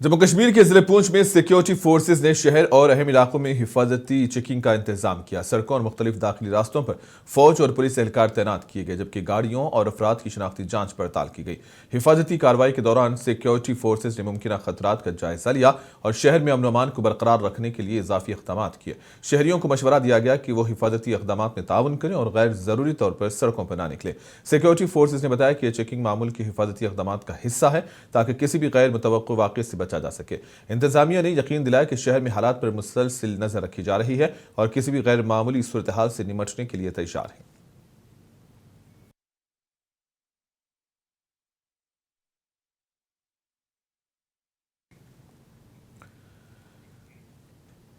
जम्मू कश्मीर के जिले पूंछ में सिक्योरिटी फोर्सेज ने शहर और अहम इलाकों में हिफाजती चेकिंग का इंतजाम किया। सड़कों और मुख्तलिफ दाखिली रास्तों पर फौज और पुलिस एहलकार तैनात किए गए, जबकि गाड़ियों और अफराद की शनाख्ती जांच पड़ताल की गई। हिफाजती कार्रवाई के दौरान सिक्योरिटी फोर्सेज ने मुमकिन खतरात का जायजा लिया और शहर में अमन अमान को बरकरार रखने के लिए इजाफी इक़दाम किए। शहरियों को मशवरा दिया गया कि वो हिफाजती इक़दाम में ताउन करें और गैर जरूरी तौर पर सड़कों पर न निकले। सिक्योरिटी फोर्सेज ने बताया कि यह चेकिंग मामूल के हिफाजती इक़दाम का हिस्सा है ताकि किसी भी गैर मुतवक्को वाक़े से बचा जा सके। इंतजामिया ने यकीन दिलाया कि शहर में हालात पर मुसलसल नजर रखी जा रही है और किसी भी गैर मामूली सूरत हाल से निपटने के लिए तैयार है।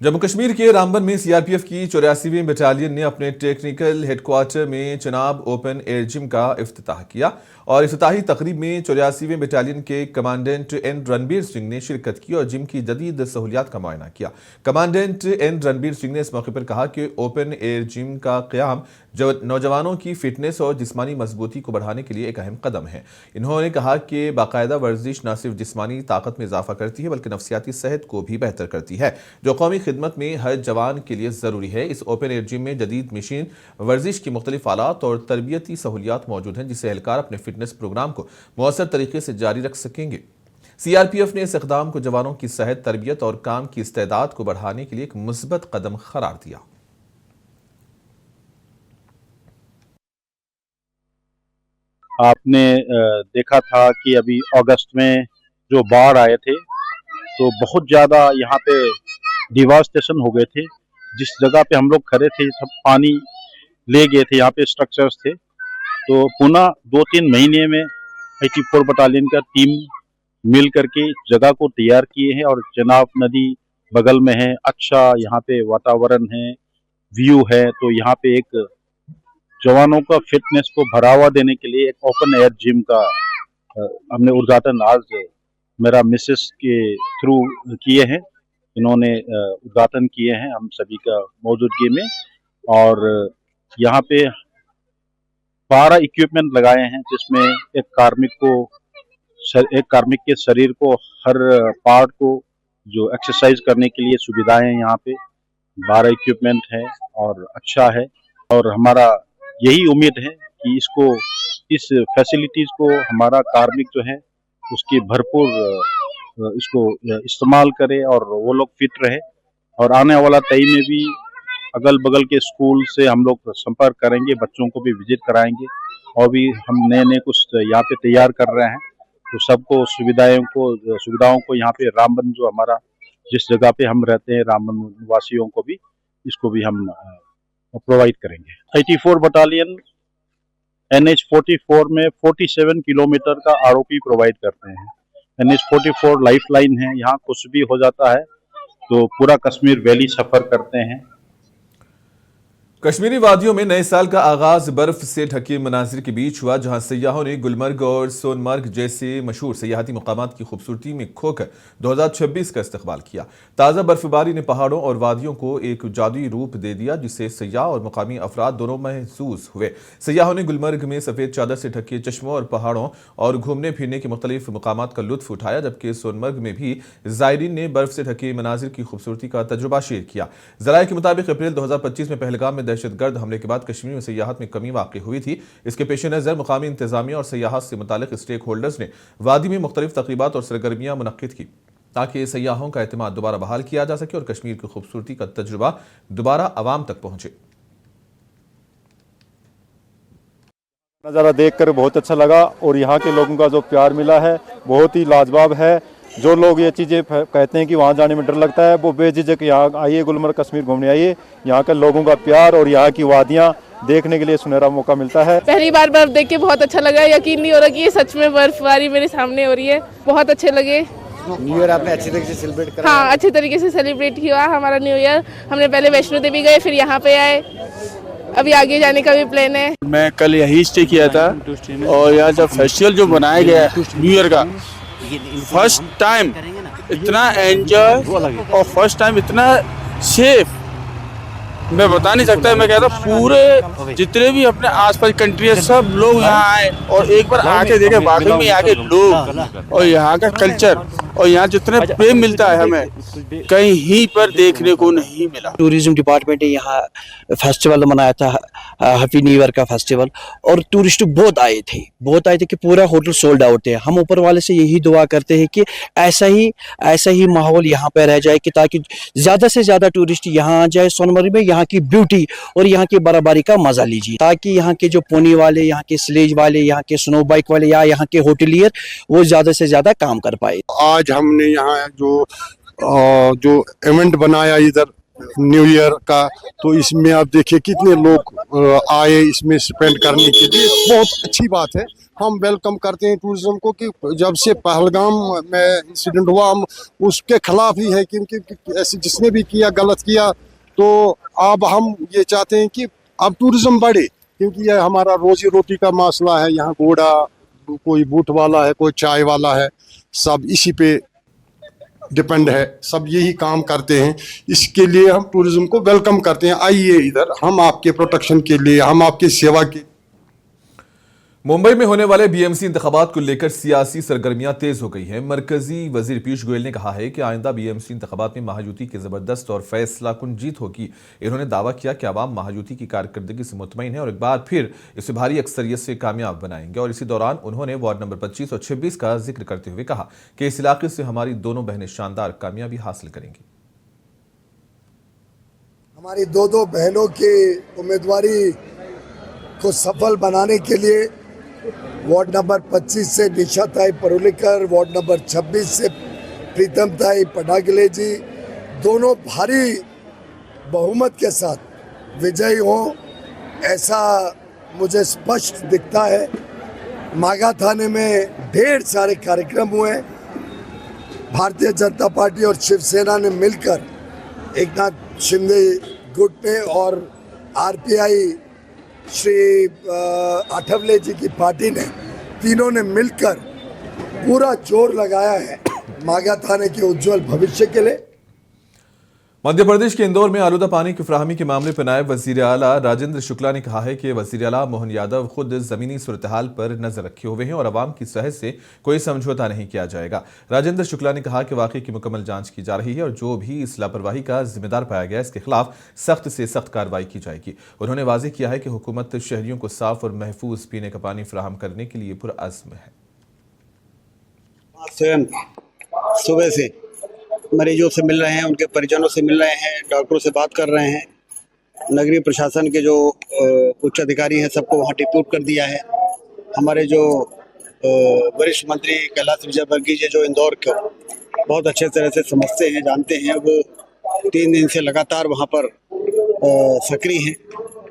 जम्मू कश्मीर के रामबन में सीआरपीएफ की 84वीं बटालियन ने अपने टेक्निकल हेडक्वार्टर में चनाब ओपन एयर जिम का इफ्तिताह किया और इफ्तिताही तकरीब में 84वीं बटालियन के कमांडेंट एन रणबीर सिंह ने शिरकत की और जिम की जदीद सहूलियात का मुआयना किया। कमांडेंट एन रणबीर सिंह ने इस मौके पर कहा कि ओपन एयर जिम का क़याम नौजवानों की फिटनेस और जिस्मानी मजबूती को बढ़ाने के लिए एक अहम कदम है। इन्होंने कहा कि बाकायदा वर्जिश न सिर्फ जिस्मानी ताकत में इजाफा करती है बल्कि नफ्सियाती सेहत को भी बेहतर करती है, जो कौमी खिदमत में हर जवान के लिए ज़रूरी है। इस ओपन एयर जिम में जदीद मशीन, वर्जिश की मुख्तलिफ आलात और तरबियती सहूलियात मौजूद हैं, जिससे एहलकार अपने फिटनेस प्रोग्राम को मौसर तरीके से जारी रख सकेंगे। सीआरपीएफ ने इस इक़दाम को जवानों की सेहत, तरबियत और काम की इस्तेदाद को बढ़ाने के लिए एक मुस्बत कदम करार दिया। आपने देखा था कि अभी अगस्त में जो बाढ़ आए थे तो बहुत ज़्यादा यहाँ पे डिवास्टेशन हो गए थे। जिस जगह पे हम लोग खड़े थे सब पानी ले गए थे, यहाँ पे स्ट्रक्चर्स थे। तो पुनः 2-3 महीने में 84 बटालियन का टीम मिल करके जगह को तैयार किए हैं और चनाब नदी बगल में है, अच्छा यहाँ पे वातावरण है, व्यू है। तो यहाँ पे एक जवानों का फिटनेस को बढ़ावा देने के लिए एक ओपन एयर जिम का हमने उद्घाटन आज मेरा मिसेस के थ्रू किए हैं। इन्होंने उद्घाटन किए हैं हम सभी का मौजूदगी में, और यहाँ पे 12 इक्विपमेंट लगाए हैं, जिसमें एक कार्मिक के शरीर को हर पार्ट को जो एक्सरसाइज करने के लिए सुविधाएं यहाँ पे 12 इक्विपमेंट है और अच्छा है। और हमारा यही उम्मीद है कि इस फैसिलिटीज को हमारा कार्मिक जो है उसकी भरपूर इसको इस्तेमाल करे और वो लोग फिट रहे। और आने वाला टाइम में भी अगल बगल के स्कूल से हम लोग संपर्क करेंगे, बच्चों को भी विजिट कराएंगे और भी हम नए कुछ यहाँ पे तैयार कर रहे हैं। तो सबको सुविधाओं को यहाँ पे रामबन जो हमारा जिस जगह पे हम रहते हैं, रामबन निवासियों को भी इसको भी हम प्रोवाइड करेंगे। 84 बटालियन NH-44 में 47 किलोमीटर का आरओपी प्रोवाइड करते हैं। NH-44 लाइफ लाइन है, यहाँ कुछ भी हो जाता है तो पूरा कश्मीर वैली सफर करते हैं। कश्मीरी वादियों में नए साल का आगाज बर्फ से ढके मनाजिर के बीच हुआ, जहां सैयाहों ने गुलमर्ग और सोनमर्ग जैसे मशहूर सयाहती मकामात की खूबसूरती में खोकर 2026 का इस्तकबाल किया। ताज़ा बर्फबारी ने पहाड़ों और वादियों को एक जादुई रूप दे दिया, जिससे सयाह और मकामी अफराद दोनों महसूस हुए। सयाहों ने गुलमर्ग में सफ़ेद चादर से ढके चश्मों और पहाड़ों और घूमने फिरने के मुख्तलिफ मकामात का लुत्फ उठाया, जबकि सोनमर्ग में भी ज़ायरीन ने बर्फ से ढके मनाजिर की खूबसूरती का तजुर्बा शेयर किया। ज़राए के मुताबिक अप्रैल 2025 में पहलगाम में दहशतगर्द हमले के बाद कश्मीर में सयाहत में कमी वाक़ हुई थी। इसके पेश नज़र मुकामी इंतजामिया और सयाहत से मुतालिक स्टेक होल्डर्स ने वादी में मुख्तलिफ तक़रीबात और सरगर्मियाँ मुनक्किद की ताकि सयाहों का एतमाद दोबारा बहाल किया जा सके और कश्मीर की खूबसूरती का तजुर्बा दोबारा आवाम तक पहुंचे। नज़ारा देखकर बहुत अच्छा लगा और यहाँ के लोगों का जो प्यार मिला है बहुत ही लाजवाब है। जो लोग ये चीज़ें कहते हैं कि वहाँ जाने में डर लगता है, वो बेझिझक यहाँ आइए, गुलमर्ग कश्मीर घूमने आइए। यहाँ के लोगों का प्यार और यहाँ की वादियाँ देखने के लिए सुनहरा मौका मिलता है। पहली बार बर्फ देख के बहुत अच्छा लगा, यकीन नहीं हो रहा कि ये सच में बर्फबारी मेरे सामने हो रही है। बहुत अच्छे लगे। न्यू ईयर आपने अच्छी तरीके से सेलिब्रेट करा? हाँ, अच्छे तरीके से सेलिब्रेट किया हमारा न्यू ईयर। हमने पहले वैष्णो देवी गए, फिर यहाँ पे आए, अभी आगे जाने का भी प्लान है। मैं कल यही स्टे किया था और यहाँ जब फेस्टिवल जो बनाया गया है न्यू ईयर का, फर्स्ट टाइम इतना एंजॉय और फर्स्ट टाइम इतना सेफ मैं बता नहीं सकता। मैं कहता पूरे जितने भी अपने आसपास कंट्री है सब लोग यहाँ आए और एक बार आके देखे वाकई में यहाँ के लोग और यहाँ का कल्चर और यहाँ जितना प्रेम मिलता है हमें कहीं पर देखने को नहीं मिला। टूरिज्म डिपार्टमेंट ने यहाँ फेस्टिवल मनाया था, हैप्पी न्यू ईयर का फेस्टिवल, और टूरिस्ट बहुत आए थे कि पूरा होटल सोल्ड आउट है। हम ऊपर वाले से यही दुआ करते हैं कि ऐसा ही माहौल यहाँ पे रह जाए कि ताकि ज़्यादा से ज़्यादा टूरिस्ट यहाँ आ जाए सोनमर्ग में, यहाँ की ब्यूटी और यहाँ की बर्फबारी का मज़ा लीजिए, ताकि यहाँ के जो पोनी वाले, यहाँ के स्लेज वाले, यहाँ के स्नो बाइक वाले या यहाँ के होटलियर वो ज़्यादा से ज़्यादा काम कर पाए। आज हमने यहाँ जो इवेंट बनाया इधर न्यू ईयर का, तो इसमें आप देखिए कितने लोग आए इसमें स्पेंड करने के लिए। बहुत अच्छी बात है, हम वेलकम करते हैं टूरिज्म को कि जब से पहलगाम में इंसिडेंट हुआ हम उसके खिलाफ ही है, क्योंकि ऐसे जिसने भी किया गलत किया, तो अब हम ये चाहते हैं कि अब टूरिज्म बढ़े, क्योंकि यह हमारा रोजी रोटी का मसला है। यहाँ घोड़ा, कोई बूट वाला है, कोई चाय वाला है, सब इसी पे डिपेंड है, सब यही काम करते हैं। इसके लिए हम टूरिज्म को वेलकम करते हैं, आइए इधर, हम आपके प्रोटेक्शन के लिए, हम आपकी सेवा के। मुंबई में होने वाले बीएमसी इंतखाबात को लेकर सियासी सरगर्मियां तेज हो गई हैं। मरकजी वजीर पीयूष गोयल ने कहा है कि आइंदा बीएमसी इंतखाबात में महायुति की जबरदस्त और फैसला कुन जीत होगी। इन्होंने दावा किया कि अवाम महायुति की कारकर्दगी से मुतमईन है और एक बार फिर इसे भारी अक्सरियत से कामयाब बनाएंगे। और इसी दौरान उन्होंने वार्ड नंबर 25 और 26 का जिक्र करते हुए कहा कि इस इलाके से हमारी दोनों बहनें शानदार कामयाबी हासिल करेंगी। हमारी दो बहनों की उम्मीदवारी को सफल बनाने के लिए वार्ड नंबर 25 से निशा ताई परुलेकर, वार्ड नंबर 26 से प्रीतम ताई पडागले जी, दोनों भारी बहुमत के साथ विजयी हों, ऐसा मुझे स्पष्ट दिखता है। मागा थाने में ढेर सारे कार्यक्रम हुए। भारतीय जनता पार्टी और शिवसेना ने मिलकर, एक नाथ शिंदे गुट ने और आरपीआई श्री आठवले जी की पार्टी ने, तीनों ने मिलकर पूरा जोर लगाया है मागा थाने के उज्जवल भविष्य के लिए। मध्य प्रदेश के इंदौर में आलूदा पानी की फराहमी के मामले पर नायब वजीर आला राजेंद्र शुक्ला ने कहा है कि वजीर आला मोहन यादव खुद जमीनी सूरत-ए-हाल पर नजर रखे हुए हैं और अवाम की सेहत से कोई समझौता नहीं किया जाएगा। राजेंद्र शुक्ला ने कहा कि वाकई की मुकम्मल जांच की जा रही है और जो भी इस लापरवाही का जिम्मेदार पाया गया इसके खिलाफ सख्त से सख्त कार्रवाई की जाएगी। उन्होंने वाज़ेह किया है कि हुकूमत शहरियों को साफ और महफूज पीने का पानी फराहम करने के लिए पुरअज़्म है। स्वयं सुबह से मरीजों से मिल रहे हैं, उनके परिजनों से मिल रहे हैं, डॉक्टरों से बात कर रहे हैं। नगरीय प्रशासन के जो उच्च अधिकारी हैं सबको वहाँ डिप्यूट कर दिया है। हमारे जो वरिष्ठ मंत्री कैलाश विजयवर्गीय जी जो इंदौर को बहुत अच्छे तरह से समझते हैं, जानते हैं, वो 3 दिन से लगातार वहाँ पर सक्रिय हैं।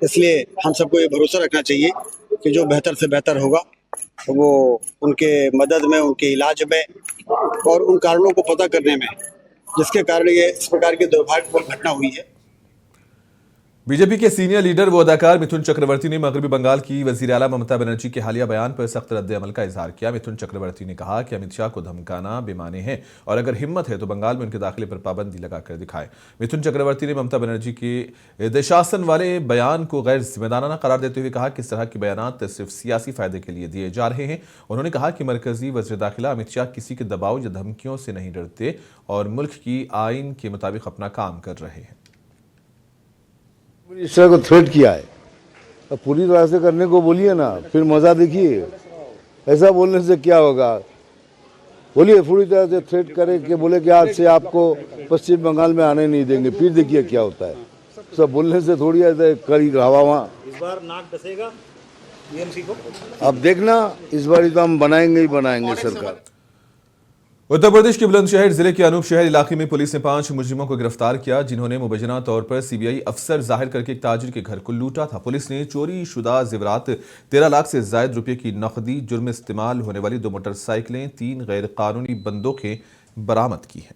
इसलिए हम सबको ये भरोसा रखना चाहिए कि जो बेहतर से बेहतर होगा वो उनके मदद में, उनके इलाज में और उन कारणों को पता करने में जिसके कारण ये इस प्रकार की दुर्भाग्यपूर्ण घटना हुई है। बीजेपी के सीनियर लीडर व अदाकार मिथुन चक्रवर्ती ने मगरबी बंगाल की वजीर आला ममता बनर्जी के हालिया बयान पर सख्त रद्द अमल का इजहार किया। मिथुन चक्रवर्ती ने कहा कि अमित शाह को धमकाना बेमाने हैं और अगर हिम्मत है तो बंगाल में उनके दाखिले पर पाबंदी लगाकर दिखाएं। मिथुन चक्रवर्ती ने ममता बनर्जी के देशासन वाले बयान को गैर जिम्मेदाराना करार देते हुए कहा कि इस तरह के बयान सिर्फ सियासी फायदे के लिए दिए जा रहे हैं। उन्होंने कहा कि मरकजी वज़ीर दाखिला अमित शाह किसी के दबाव या धमकियों से नहीं डरते और मुल्क की आइन के मुताबिक अपना काम कर रहे हैं। इस तरह को थ्रेट किया है तो पूरी तरह से करने को बोलिए ना, फिर मजा देखिए। ऐसा बोलने से क्या होगा? बोलिए पूरी तरह से थ्रेट करे कि बोले कि आज से आपको पश्चिम बंगाल में आने नहीं देंगे, फिर देखिए क्या होता है। सब बोलने से थोड़ी ऐसे कड़ी हवा वहाँ। इस बार नाक डसेगा बीएमसी को? अब देखना, इस बार तो हम बनाएंगे ही बनाएंगे सरकार। उत्तर प्रदेश के बुलंदशहर जिले के अनूप शहर इलाके में पुलिस ने 5 मुजरिमों को गिरफ्तार किया जिन्होंने मुबैना तौर पर सीबीआई अफसर जाहिर करके एक ताजिर के घर को लूटा था। पुलिस ने चोरी शुदा जेवरात 13 लाख से ज्यादा रुपये की नकदी, जुर्म में इस्तेमाल होने वाली 2 मोटरसाइकिलें, 3 गैर कानूनी बंदूकें बरामद की हैं।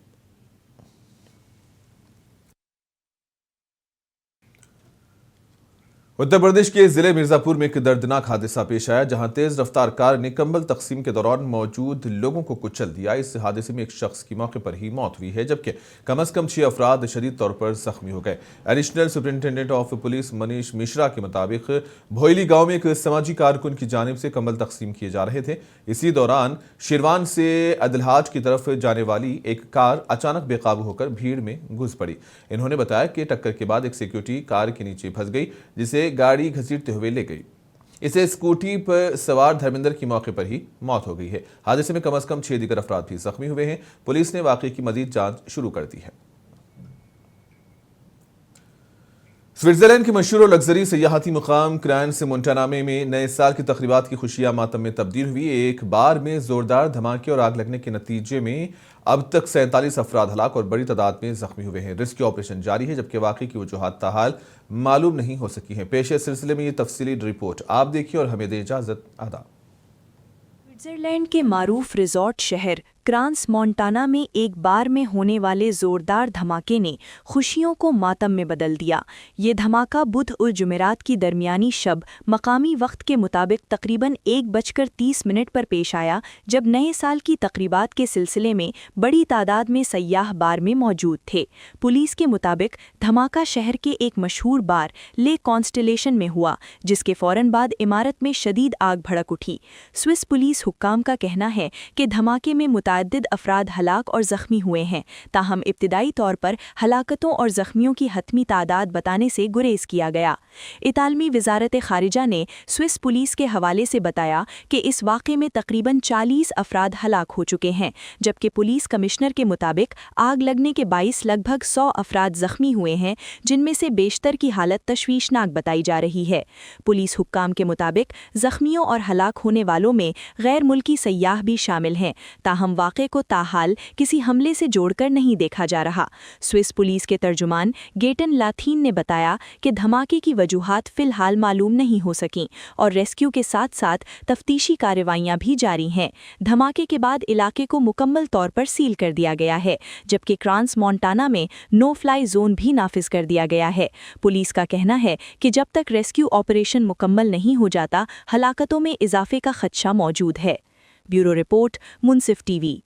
उत्तर प्रदेश के जिले मिर्जापुर में एक दर्दनाक हादसा पेश आया, जहां तेज रफ्तार कार ने कंबल तकसीम के दौरान मौजूद लोगों को कुचल दिया। इस हादसे में एक शख्स की मौके पर ही मौत हुई है, जबकि कम से कम 6 अफराद शदीद तौर पर जख्मी हो गए। Additional superintendent of police Manish Mishra के मुताबिक भोयली गांव में एक समाजी कारकुन की जानिब से कंबल तकसीम किए जा रहे थे। इसी दौरान शिरवान से अदलहाज की तरफ जाने वाली एक कार अचानक बेकाबू होकर भीड़ में घुस पड़ी। इन्होंने बताया कि टक्कर के बाद एक सिक्योरिटी कार के नीचे फंस गई, जिसे गाड़ी घसीटते हुए ले गई। इसे स्कूटी पर सवार धर्मेंद्र की मौके पर ही मौत हो गई है। हादसे में कम से कम 6 दीगर अफराद भी जख्मी हुए हैं। पुलिस ने वाकये की मजीद जांच शुरू कर दी है। स्विट्जरलैंड के मशहूर और लग्जरी सयाहती मुकाम क्रांस मोंटानामे में नए साल की तकरीबात की खुशियां मातम में तब्दील हुई। एक बार में जोरदार धमाके और आग लगने के नतीजे में अब तक 47 अफराद हलाक और बड़ी तादाद में जख्मी हुए हैं। रेस्क्यू ऑपरेशन जारी है, जबकि वाकई की वजूहात ताहाल मालूम नहीं हो सकी हैं। पेश है सिलसिले में ये तफसीली रिपोर्ट, आप देखिए और हमें दें इजाजत। आदाब। स्विट्जरलैंड के मारूफ रिजॉर्ट शहर क्रांस मोंटाना में एक बार में होने वाले जोरदार धमाके ने खुशियों को मातम में बदल दिया। ये धमाका बुध और जुमेरात की दरमियानी शब मकामी वक्त के मुताबिक तकरीबन 1:30 पर पेश आया, जब नए साल की तकरीबात के सिलसिले में बड़ी तादाद में सयाह बार में मौजूद थे। पुलिस के मुताबिक धमाका शहर के एक मशहूर बार ले कॉन्स्टेलेशन में हुआ, जिसके फौरन बाद इमारत में शदीद आग भड़क उठी। स्विस पुलिस हुक्काम का कहना है कि धमाके में मुतादिद अफराद हलाक और जख्मी हुए हैं, ताहम इब्तिदाई तौर पर हलाकतों और जख्मियों की हतमी तादाद बताने से गुरेज किया गया। इतालमी वजारत खारिजा ने स्विस पुलिस के हवाले से बताया कि इस वाक़े में तकरीबन 40 अफराद हलाक हो चुके हैं, जबकि पुलिस कमिश्नर के मुताबिक आग लगने के 22 लगभग 100 अफराद जख्मी हुए हैं, जिनमें से बेशतर की हालत तशवीशनाक बताई जा रही है। पुलिस हुक्काम के मुताबिक जख्मियों और हलाक होने वालों में गैर मुल्की सयाह भी शामिल हैं, ताहम वाक़े को ताहाल किसी हमले से जोड़कर नहीं देखा जा रहा। स्विस पुलिस के तर्जुमान गेटन लाथीन ने बताया कि धमाके की वजूहात फिलहाल मालूम नहीं हो सकीं और रेस्क्यू के साथ साथ तफ्तीशी कार्रवाइयां भी जारी हैं। धमाके के बाद इलाके को मुकम्मल तौर पर सील कर दिया गया है, जबकि क्रांस मोंटाना में नो फ्लाई जोन भी नाफिज कर दिया गया है। पुलिस का कहना है कि जब तक रेस्क्यू ऑपरेशन मुकम्मल नहीं हो जाता, हलाकतों में इजाफे का खदशा मौजूद है। ब्यूरो रिपोर्ट, मुनसिफ टीवी।